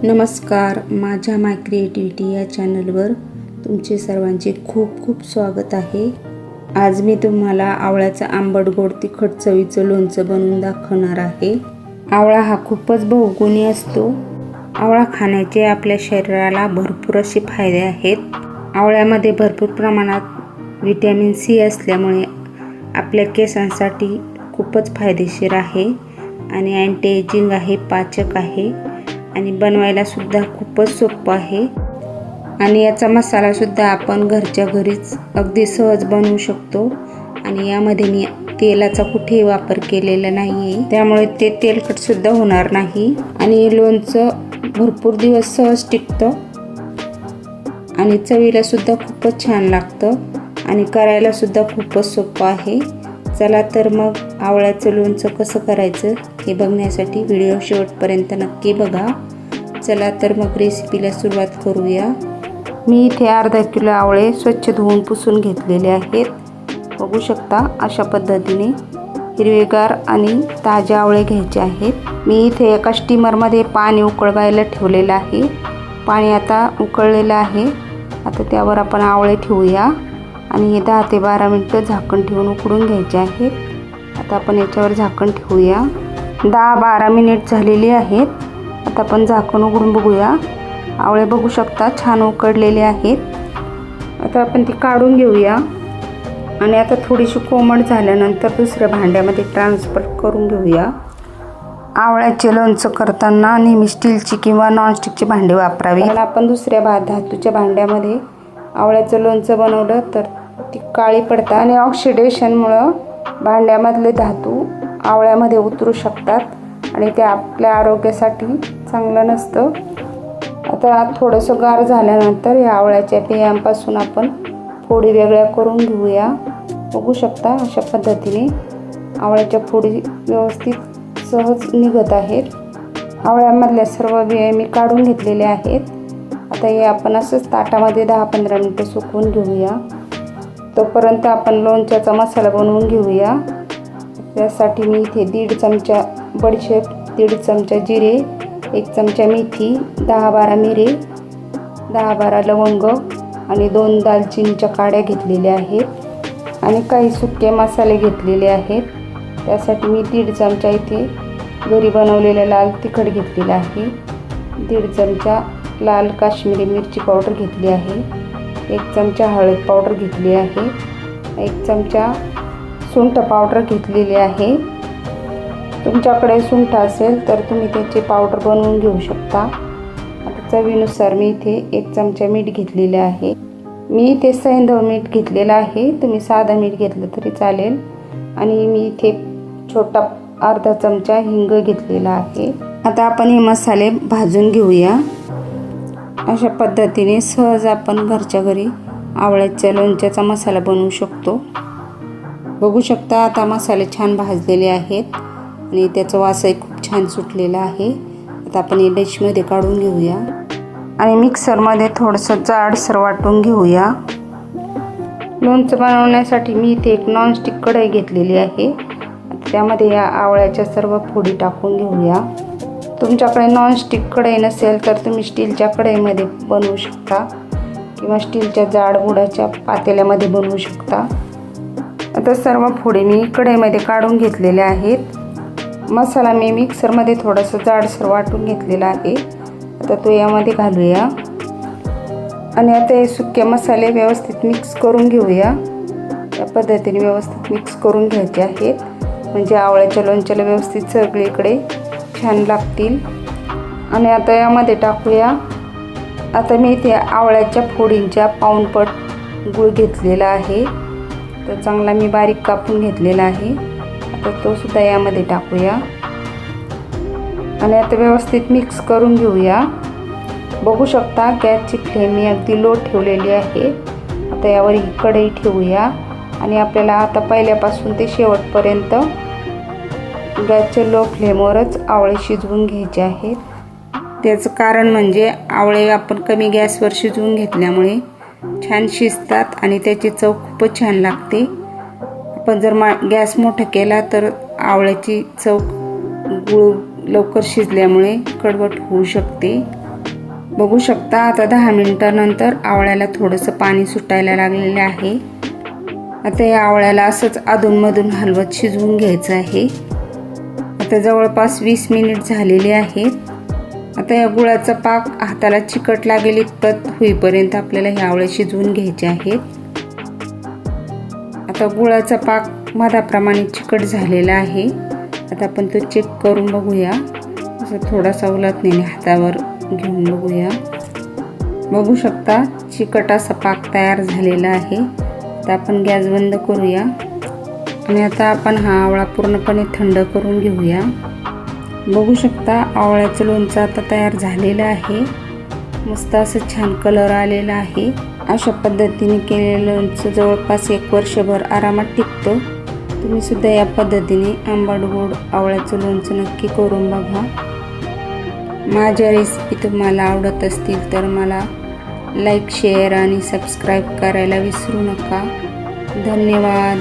नमस्कार, माझ्या माय क्रिएटिव्हिटी या चॅनलवर तुमचे सर्वांचे खूप खूप स्वागत आहे। आज मी तुम्हाला आवळ्याचं आंबट गोड तिखट चवीचं लोणचं बनवून दाखवणार आहे। आवळा हा खूपच बहुगुणी असतो। आवळा खाण्याचे आपल्या शरीराला भरपूर असे फायदे आहेत। आवळ्यामध्ये भरपूर प्रमाणात व्हिटॅमिन सी असल्यामुळे आपल्या केसांसाठी खूपच फायदेशीर आहे आणि अँटी एजिंग आहे, पाचक आहे आणि बनवायला सुद्धा खूपच सोपं आहे। आणि याचा मसाला सुद्धा आपण घरच्या घरीच अगदी सहज बनवू शकतो आणि यामध्ये मी तेलाचा कुठेही वापर केलेला नाहीये, त्यामुळे ते तेलकट सुद्धा होणार नाही आणि लोणचं भरपूर दिवस सहज टिकतं आणि चवीला सुद्धा खूपच छान लागतं आणि करायला सुद्धा खूपच सोपं आहे। चला तर मग आवळ्याचं लोणचं कसं करायचं हे बघण्यासाठी व्हिडिओ शेवटपर्यंत नक्की बघा। चला तर मग रेसिपीला सुरुवात करूया। मी इथे अर्धा किलो आवळे स्वच्छ धुवून पुसून घेतलेले आहेत। बघू शकता अशा पद्धतीने हिरवेगार आणि ताजे आवळे घ्यायचे आहेत। मी इथे एका स्टीमरमध्ये पाणी उकळवायला ठेवलेलं आहे। पाणी आता उकळलेलं आहे। आता त्यावर आपण आवळे ठेवूया आणि हे 10 ते 12 मिनिटं झाकण ठेवून उकडून घ्यायचे आहेत। आता आपण याच्यावर झाकण ठेवूया। 10-12 मिनिट झालेली आहेत। आता आपण झाकण उघडून बघूया। आवळे बघू शकता छान उकडलेले आहेत। आता आपण ती काढून घेऊया आणि आता थोडीशी कोमट झाल्यानंतर दुसऱ्या भांड्यामध्ये ट्रान्सफर करून घेऊया। आवळ्याचे लोणचं करताना नेहमी स्टीलची किंवा नॉनस्टिकची भांडी वापरावी, कारण आपण दुसऱ्या धातूच्या भांड्यामध्ये आवळ्याचं लोणचं बनवलं तर ती काळी पडतात आणि ऑक्सिडेशनमुळे भांड्यामधले धातू आवळ्यामध्ये उतरू शकतात आणि ते आपल्या आरोग्यासाठी चांगलं नसतं। आता थोडंसं गार झाल्यानंतर या आवळ्याच्या बियांपासून आपण फोडी वेगळ्या करून घेऊया। बघू शकता अशा पद्धतीने आवळ्याच्या फोडी व्यवस्थित सहज निघत आहेत। आवळ्यामधल्या सर्व बिया मी काढून घेतलेल्या आहेत। आता हे आपण असंच ताटामध्ये 10-15 मिनिटं सुकवून घेऊया। तोपर्यंत आपण लोणच्याचा मसाला बनवून घेऊया। त्यासाठी मी इथे 1.5 चमचा बडीशेप, 1.5 चमचा जिरे, 1 चमचा मेथी, 10-12 मिरे, 10-12 लवंग आणि 2 दालचिनीच्या काड्या घेतलेल्या आहेत आणि काही सुके मसाले घेतलेले आहेत। त्यासाठी मी 1.5 चमचा इथे घरी बनवलेला लाल तिखट घेतलेला आहे, 1.5 चमचा लाल काश्मीरी मिरची पावडर घेतली आहे, 1 चमचा हळद पावडर घेतली आहे, 1 चमचा सुंठ पावडर घेतलेली आहे। तुमच्याकडे सुंठ असेल तर तुम्ही त्याची पावडर बनवून घेऊ शकता। आता चवीनुसार मी इथे 1 चमचा मीठ घेतलेले आहे। मी इथे सैंधव मीठ घेतलेलं आहे, तुम्ही साधं मीठ घेतलं तरी चालेल। आणि मी इथे छोटा अर्धा चमचा हिंग घेतलेला आहे। आता आपण हे मसाले भाजून घेऊया। अशा पद्धतीने सहज आपण घरच्या घरी आवळ्याच्या लोणच्याचा मसाला बनवू शकतो। बघू शकता आता मसाले छान भाजलेले आहेत आणि त्याचा वासही खूप छान सुटलेला आहे। आता आपण हे डिशमध्ये काढून घेऊया आणि मिक्सरमध्ये थोडंसं जाडसर वाटून घेऊया। लोणचं बनवण्यासाठी मी इथे एक नॉनस्टिक कढई घेतलेली आहे। त्यामध्ये या आवळ्याच्या सर्व फोडी टाकून घेऊया। तुमच्याकडे नॉनस्टिक कढई नसेल तर तुम्ही स्टीलच्या कढईमध्ये बनवू शकता किंवा स्टीलच्या जाड बुडाच्या पातेल्यामध्ये बनवू शकता। आता सर्व फोडी मी कढईमध्ये काढून घेतलेल्या आहेत। मसाला मी मिक्सरमध्ये थोडंसं जाडसर वाटून घेतलेला आहे। आता तो यामध्ये घालूया आणि आता हे सुके मसाले व्यवस्थित मिक्स करून घेऊया। या पद्धतीने व्यवस्थित मिक्स करून घ्यायचे आहेत, म्हणजे आवळ्याच्या लोणच्याला व्यवस्थित सगळीकडे छान लागतील। आणि आता यामध्ये टाकूया, आता मी इथे आवळ्याच्या फोडींच्या पाऊणपट गूळ घेतलेला आहे, तर चांगला मी बारीक कापून घेतलेला आहे। आता तो सुद्धा यामध्ये टाकूया आणि आता व्यवस्थित मिक्स करून घेऊया। बघू शकता गॅसची फ्लेम मी अगदी लो ठेवलेली आहे। आता यावर ही कढई ठेवूया आणि आपल्याला आता पहिल्यापासून ते शेवटपर्यंत गॅसच्या लो फ्लेमवरच आवळे शिजवून घ्यायचे आहेत। त्याचं कारण म्हणजे आवळे आपण कमी गॅसवर शिजवून घेतल्यामुळे छान शिजतात आणि त्याची चव खूपच छान लागते। आपण जर गॅस मोठा केला तर आवळ्याची चव गूळ लवकर शिजल्यामुळे कडवट होऊ शकते। बघू शकता आता 10 मिनिटानंतर आवळ्याला थोडंसं पाणी सुटायला लागलेलं आहे. आता या आवळ्याला असंच अधूनमधून हलवत शिजवून घ्यायचं आहे. आता जवळपास 20 मिनिट झालेले आहेत. आता या गुळाचा पाक हाताला चिकट लागेल इतपत होईपर्यंत आपल्याला हे आवळे शिजवून घ्यायचे आहेत. आता गुळाचा पाक मधाप्रमाणे चिकट झालेला आहे. आता आपण तो चेक करून बघूया. असं थोडासा उलटण्याने हातावर घेऊन बघूया. बघू शकता चिकट असा पाक तयार झालेला आहे. आता आपण गॅस बंद करूया आणि आता आपण हा आवळा पूर्णपणे थंड करून घेऊया. बघू शकता आवळ्याचं लोणचं आता तयार झालेलं आहे. मस्त असं छान कलर आलेला आहे. अशा पद्धतीने केलेलं लोणचं जवळपास 1 वर्षभर आरामात टिकतं. तुम्ही सुद्धा या पद्धतीने आंबट गोड आवळ्याचं लोणचं नक्की करून बघा. माझ्या रेसिपी तुम्हाला आवडत असतील तर मला लाईक, शेअर आणि सबस्क्राईब करायला विसरू नका. धन्यवाद.